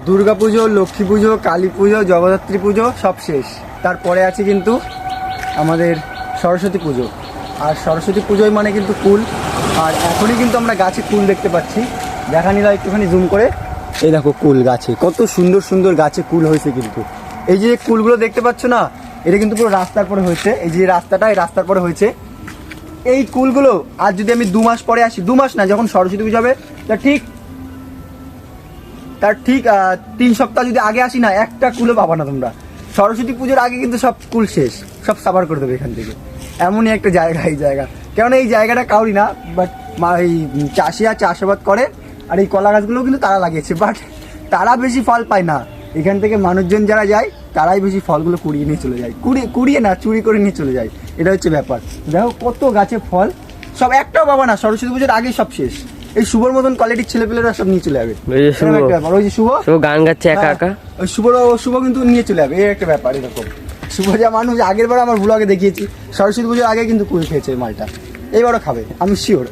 দুর্গা পুজো, লক্ষ্মী পুজো, কালী পুজো, জগদ্ধাত্রী পুজো সব শেষ। তারপরে আছে কিন্তু আমাদের সরস্বতী পুজো। আর সরস্বতী পুজোয় মানে কিন্তু কুল। আর এখনই কিন্তু আমরা গাছে কুল দেখতে পাচ্ছি। দেখানি দাও একটুখানি জুম করে। এই দেখো কুল গাছে, কত সুন্দর সুন্দর গাছে কুল হয়েছে কিন্তু। এই যে কুলগুলো দেখতে পাচ্ছ না, এটা কিন্তু পুরো রাস্তার পরে হয়েছে। এই যে রাস্তাটা, এই রাস্তার পরে হয়েছে এই কুলগুলো। আর যদি আমি 2 মাস পরে আসি, 2 মাস না, যখন সরস্বতী পুজো হবে তার ঠিক 3 সপ্তাহ যদি আগে আসি না, একটা কুলও পাবা না তোমরা। সরস্বতী পুজোর আগে কিন্তু সব কুল শেষ, সব সাবার করে দেবে এখান থেকে। এমনই একটা জায়গা এই জায়গা। কেননা এই জায়গাটা কাউরি না, বাট এই চাষিরা চাষাবাদ করে। আর এই কলা গাছগুলোও কিন্তু তারা লাগিয়েছে, বাট তারা বেশি ফল পায় না। এখান থেকে মানুষজন যারা যায় তারাই বেশি ফলগুলো কুড়িয়ে নিয়ে চলে যায়। কুড়িয়ে না, চুরি করে নিয়ে চলে যায়। এটা হচ্ছে ব্যাপার। দেখো কত গাছে ফল, সব একটাও পাবা না। সরস্বতী পুজোর আগেই সব শেষ। এই শুভর মতন কোয়ালিটির ছেলেপেলেরা সব নিয়ে চলে যাবে। ওই যে শুভ গান গাচ্ছে একা একা, ওই শুভ কিন্তু নিয়ে চলে যাবে। এই একটা ব্যাপার এরকম। শুভ যা মানুষ, আগের বার আমার ব্লগে দেখিয়েছি, সরস্বতী পুজোর আগে কিন্তু কুল খেয়েছে মালটা। এইবারও খাবে, আমি শিওর।